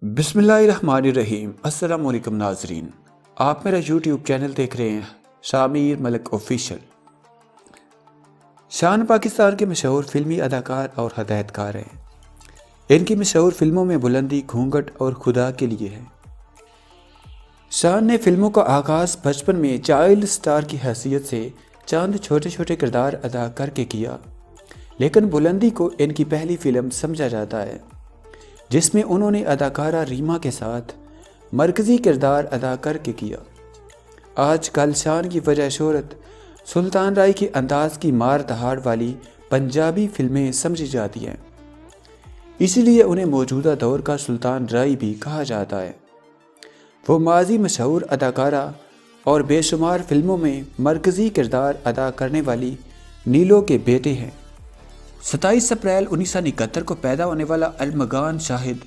بسم اللہ الرحمن الرحیم۔ السلام علیکم ناظرین، آپ میرا یوٹیوب چینل دیکھ رہے ہیں شامیر ملک آفیشل۔ شان پاکستان کے مشہور فلمی اداکار اور ہدایت کار ہیں۔ ان کی مشہور فلموں میں بلندی، گھونگھٹ اور خدا کے لیے ہے۔ شان نے فلموں کا آغاز بچپن میں چائلڈ سٹار کی حیثیت سے چند چھوٹے چھوٹے کردار ادا کر کے کیا، لیکن بلندی کو ان کی پہلی فلم سمجھا جاتا ہے، جس میں انہوں نے اداکارہ ریما کے ساتھ مرکزی کردار ادا کر کے کیا۔ آج کل شان کی وجہ شہرت سلطان رائی کے انداز کی مار دہاڑ والی پنجابی فلمیں سمجھی جاتی ہیں، اسی لیے انہیں موجودہ دور کا سلطان رائی بھی کہا جاتا ہے۔ وہ ماضی مشہور اداکارہ اور بے شمار فلموں میں مرکزی کردار ادا کرنے والی نیلو کے بیٹے ہیں۔ 27 اپریل 1971 کو پیدا ہونے والا ارمغان شاہد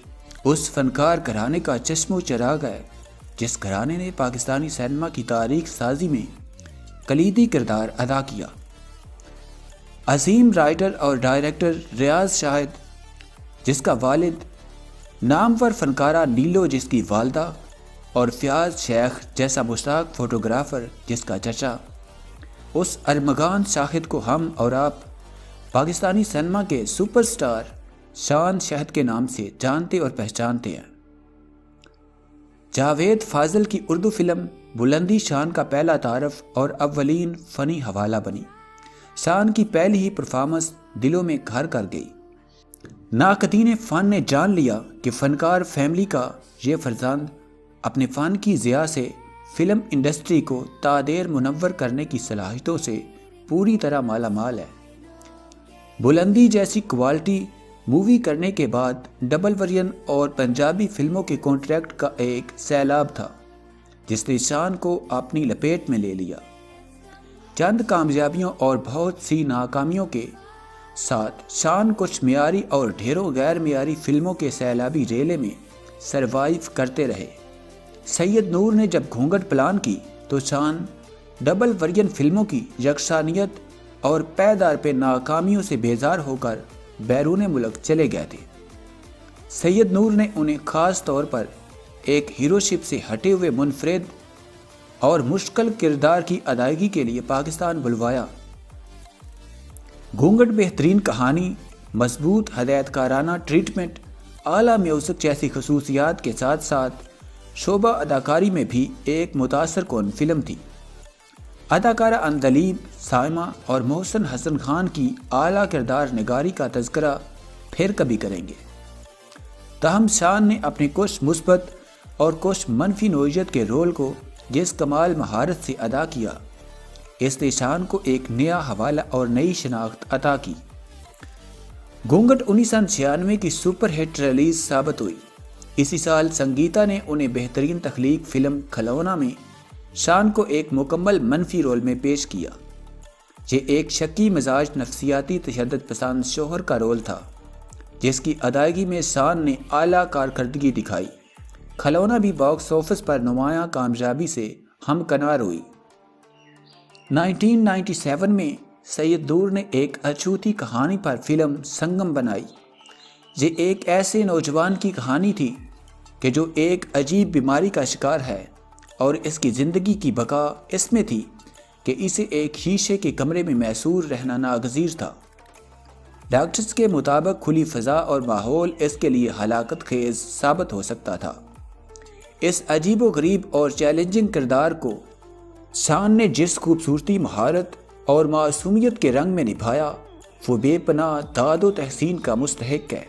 اس فنکار گھرانے کا چشم و چراغ ہے جس گھرانے نے پاکستانی سینما کی تاریخ سازی میں کلیدی کردار ادا کیا۔ عظیم رائٹر اور ڈائریکٹر ریاض شاہد جس کا والد، نامور فنکارہ نیلو جس کی والدہ، اور فیاض شیخ جیسا مشتاق فوٹوگرافر جس کا چچا، اس ارمغان شاہد کو ہم اور آپ پاکستانی سینما کے سپر سٹار شان شاہد کے نام سے جانتے اور پہچانتے ہیں۔ جاوید فاضل کی اردو فلم بلندی شان کا پہلا تعارف اور اولین فنی حوالہ بنی۔ شان کی پہلی ہی پرفارمنس دلوں میں گھر کر گئی۔ ناقدین فن نے جان لیا کہ فنکار فیملی کا یہ فرزند اپنے فن کی ضیاء سے فلم انڈسٹری کو تادیر منور کرنے کی صلاحیتوں سے پوری طرح مالا مال ہے۔ بلندی جیسی کوالٹی مووی کرنے کے بعد ڈبل ورژن اور پنجابی فلموں کے کانٹریکٹ کا ایک سیلاب تھا جس نے شان کو اپنی لپیٹ میں لے لیا۔ چند کامیابیوں اور بہت سی ناکامیوں کے ساتھ شان کچھ معیاری اور ڈھیروں غیر معیاری فلموں کے سیلابی ریلے میں سروائیو کرتے رہے۔ سید نور نے جب گھونگھٹ پلان کی تو شان ڈبل ورژن فلموں کی یکسانیت اور پیدار پہ ناکامیوں سے بیزار ہو کر بیرون ملک چلے گئے تھے۔ سید نور نے انہیں خاص طور پر ایک ہیروشپ سے ہٹے ہوئے منفرد اور مشکل کردار کی ادائیگی کے لیے پاکستان بلوایا۔ گھونگھٹ بہترین کہانی، مضبوط ہدایت کارانہ ٹریٹمنٹ، اعلیٰ میوزک جیسی خصوصیات کے ساتھ ساتھ شعبہ اداکاری میں بھی ایک متاثر کن فلم تھی۔ اداکارہ اندلیب، سائمہ اور محسن حسن خان کی اعلیٰ کردار نگاری کا تذکرہ پھر کبھی کریں گے۔ تاہم شان نے اپنے کچھ مثبت اور کچھ منفی نوعیت کے رول کو جس کمال مہارت سے ادا کیا، اس نے شان کو ایک نیا حوالہ اور نئی شناخت عطا کی۔ گھونگھٹ 1996 کی سپر ہٹ ریلیز ثابت ہوئی۔ اسی سال سنگیتا نے انہیں بہترین تخلیق فلم کھلونا میں شان کو ایک مکمل منفی رول میں پیش کیا۔ یہ ایک شکی مزاج نفسیاتی تشدد پسند شوہر کا رول تھا جس کی ادائیگی میں شان نے اعلیٰ کارکردگی دکھائی۔ کھلونا بھی باکس آفس پر نمایاں کامیابی سے ہمکنار ہوئی۔ 1997 میں سید نور نے ایک اچھوتی کہانی پر فلم سنگم بنائی۔ یہ ایک ایسے نوجوان کی کہانی تھی کہ جو ایک عجیب بیماری کا شکار ہے اور اس کی زندگی کی بقا اس میں تھی کہ اسے ایک شیشے کے کمرے میں محصور رہنا ناگزیر تھا۔ ڈاکٹرز کے مطابق کھلی فضا اور ماحول اس کے لیے ہلاکت خیز ثابت ہو سکتا تھا۔ اس عجیب و غریب اور چیلنجنگ کردار کو شان نے جس خوبصورتی، مہارت اور معصومیت کے رنگ میں نبھایا وہ بے پناہ داد و تحسین کا مستحق ہے۔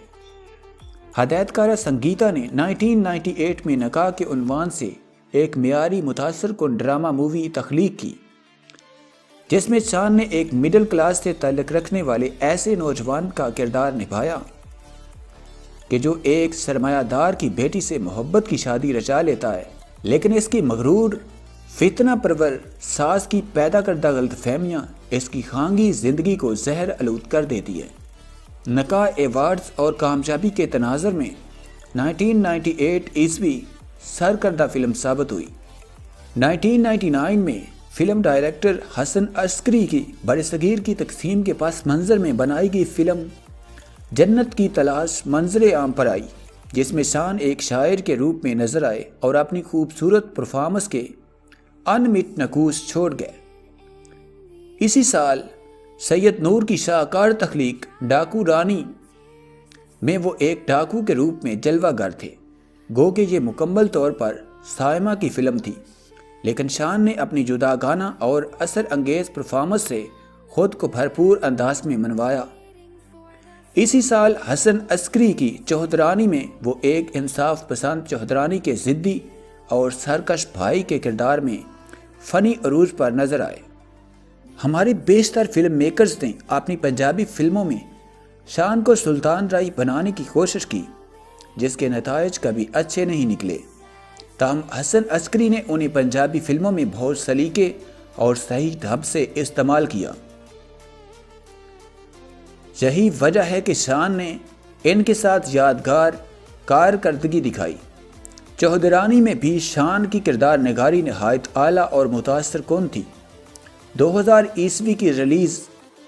ہدایت کارہ سنگیتا نے 1998 میں نکاح کے عنوان سے ایک معیاری متاثر کن ڈرامہ مووی تخلیق کی جس میں شان نے ایک مڈل کلاس سے تعلق رکھنے والے ایسے نوجوان کا کردار نبھایا کہ جو ایک سرمایہ دار کی بیٹی سے محبت کی شادی رچا لیتا ہے، لیکن اس کی مغرور فتنہ پرور ساس کی پیدا کردہ غلط فہمیاں اس کی خانگی زندگی کو زہر آلود کر دیتی ہے۔ نکاح ایوارڈز اور کامیابی کے تناظر میں 1998 عیسوی سرکردہ فلم ثابت ہوئی۔ 1999 میں فلم ڈائریکٹر حسن عسکری کی برصغیر کی تقسیم کے پس منظر میں بنائی گئی فلم جنت کی تلاش منظر عام پر آئی۔ جس میں شان ایک شاعر کے روپ میں نظر آئے اور اپنی خوبصورت پرفارمنس کے انمٹ نقوش چھوڑ گئے۔ اسی سال سید نور کی شاہکار تخلیق ڈاکو رانی میں وہ ایک ڈاکو کے روپ میں جلوہ گر تھے۔ گو کہ یہ مکمل طور پر سائمہ کی فلم تھی، لیکن شان نے اپنی جداگانہ اور اثر انگیز پرفارمنس سے خود کو بھرپور انداز میں منوایا۔ اسی سال حسن عسکری کی چودرانی میں وہ ایک انصاف پسند چودرانی کے ضدی اور سرکش بھائی کے کردار میں فنی عروج پر نظر آئے۔ ہمارے بیشتر فلم میکرز نے اپنی پنجابی فلموں میں شان کو سلطان رائی بنانے کی کوشش کی، جس کے نتائج کبھی اچھے نہیں نکلے۔ تاہم حسن عسکری نے انہیں پنجابی فلموں میں بہت سلیقے اور صحیح ڈھب سے استعمال کیا۔ یہی وجہ ہے کہ شان نے ان کے ساتھ یادگار کارکردگی دکھائی۔ چودرانی میں بھی شان کی کردار نگاری نہایت اعلیٰ اور متاثر کن تھی۔ 2000 کی ریلیز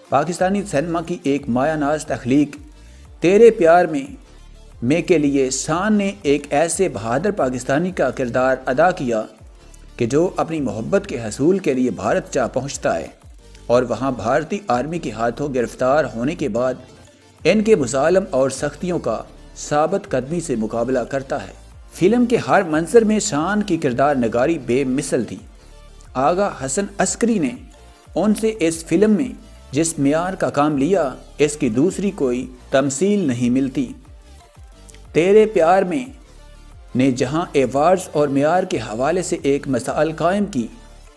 پاکستانی سینما کی ایک مایہ ناز تخلیق تیرے پیار میں کے لیے شان نے ایک ایسے بہادر پاکستانی کا کردار ادا کیا کہ جو اپنی محبت کے حصول کے لیے بھارت جا پہنچتا ہے اور وہاں بھارتی آرمی کے ہاتھوں گرفتار ہونے کے بعد ان کے مظالم اور سختیوں کا ثابت قدمی سے مقابلہ کرتا ہے۔ فلم کے ہر منظر میں شان کی کردار نگاری بے مثل تھی۔ آغا حسن عسکری نے ان سے اس فلم میں جس معیار کا کام لیا، اس کی دوسری کوئی تمثیل نہیں ملتی۔ تیرے پیار میں نے جہاں ایوارڈز اور معیار کے حوالے سے ایک مثال قائم کی،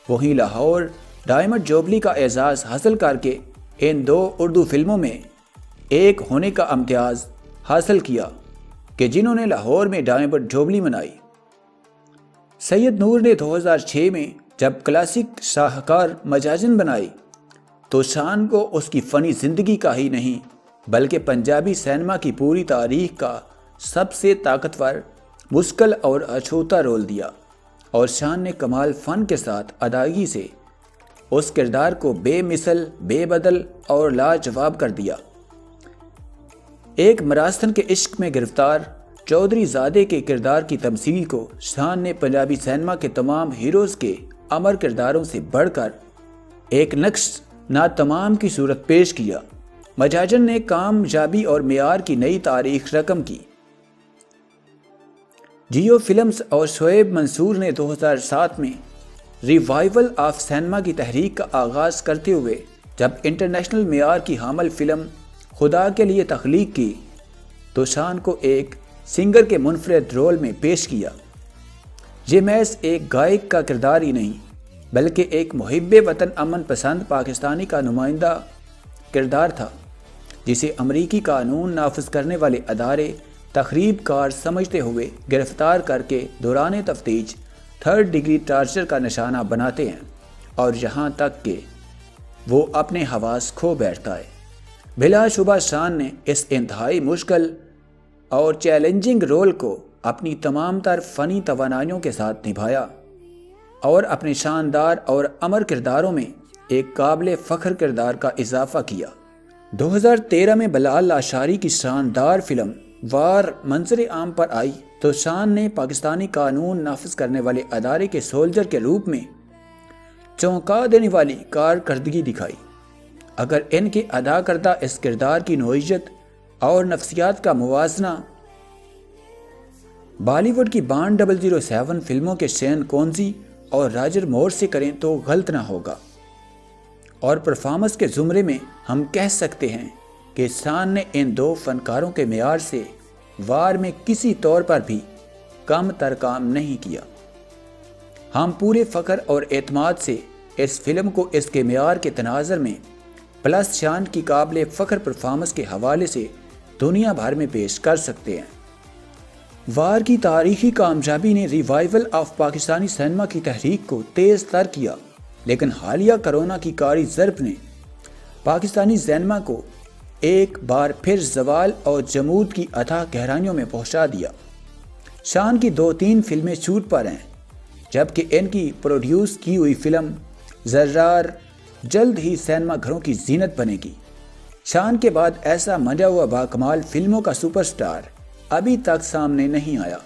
وہیں لاہور ڈائمنڈ جوبلی کا اعزاز حاصل کر کے ان دو اردو فلموں میں ایک ہونے کا امتیاز حاصل کیا کہ جنہوں نے لاہور میں ڈائمنڈ جوبلی منائی۔ سید نور نے 2006 میں جب کلاسک شاہکار مجاجن بنائی تو شان کو اس کی فنی زندگی کا ہی نہیں بلکہ پنجابی سینما کی پوری تاریخ کا سب سے طاقتور، مشکل اور اچھوتا رول دیا، اور شان نے کمال فن کے ساتھ ادائیگی سے اس کردار کو بے مثل، بے بدل اور لاجواب کر دیا۔ ایک مراستھن کے عشق میں گرفتار چودھری زادے کے کردار کی تمثیل کو شان نے پنجابی سینما کے تمام ہیروز کے امر کرداروں سے بڑھ کر ایک نقش ناتمام کی صورت پیش کیا۔ مجاجن نے کامیابی اور معیار کی نئی تاریخ رقم کی۔ جیو فلمز اور شعیب منصور نے 2007 میں ریوائیول آف سینما کی تحریک کا آغاز کرتے ہوئے جب انٹرنیشنل معیار کی حامل فلم خدا کے لیے تخلیق کی تو شان کو ایک سنگر کے منفرد رول میں پیش کیا۔ یہ محض ایک گائک کا کردار ہی نہیں بلکہ ایک محب وطن، امن پسند پاکستانی کا نمائندہ کردار تھا، جسے امریکی قانون نافذ کرنے والے ادارے تخریب کار سمجھتے ہوئے گرفتار کر کے دوران تفتیش 3rd ڈگری ٹارچر کا نشانہ بناتے ہیں، اور یہاں تک کہ وہ اپنے حواس کھو بیٹھتا ہے۔ بلا شبہ شان نے اس انتہائی مشکل اور چیلنجنگ رول کو اپنی تمام تر فنی توانائیوں کے ساتھ نبھایا اور اپنے شاندار اور امر کرداروں میں ایک قابل فخر کردار کا اضافہ کیا۔ 2013 میں بلال لاشاری کی شاندار فلم وار منظر عام پر آئی تو شان نے پاکستانی قانون نافذ کرنے والے ادارے کے سولجر کے روپ میں چونکا دینے والی کارکردگی دکھائی۔ اگر ان کے ادا کردہ اس کردار کی نوعیت اور نفسیات کا موازنہ بالی ووڈ کی بانڈ 007 فلموں کے شین کونزی اور راجر مور سے کریں تو غلط نہ ہوگا، اور پرفارمنس کے زمرے میں ہم کہہ سکتے ہیں کہ شان نے ان دو فنکاروں کے معیار سے وار میں کسی طور پر بھی کم تر کام نہیں کیا۔ ہم پورے فخر اور اعتماد سے اس فلم کو اس کے معیار کے تناظر میں پلس شان کی قابل فخر پرفارمنس کے حوالے سے دنیا بھر میں پیش کر سکتے ہیں۔ وار کی تاریخی کامیابی نے ریوائیول آف پاکستانی سینما کی تحریک کو تیز تر کیا، لیکن حالیہ کرونا کی کاری ضرب نے پاکستانی سینما کو ایک بار پھر زوال اور جمود کی اتھاہ گہرائیوں میں پہنچا دیا۔ شان کی 2-3 فلمیں شوٹ پر ہیں، جبکہ ان کی پروڈیوس کی ہوئی فلم زرار جلد ہی سینما گھروں کی زینت بنے گی۔ شان کے بعد ایسا منجا ہوا باکمال فلموں کا سپر سٹار ابھی تک سامنے نہیں آیا۔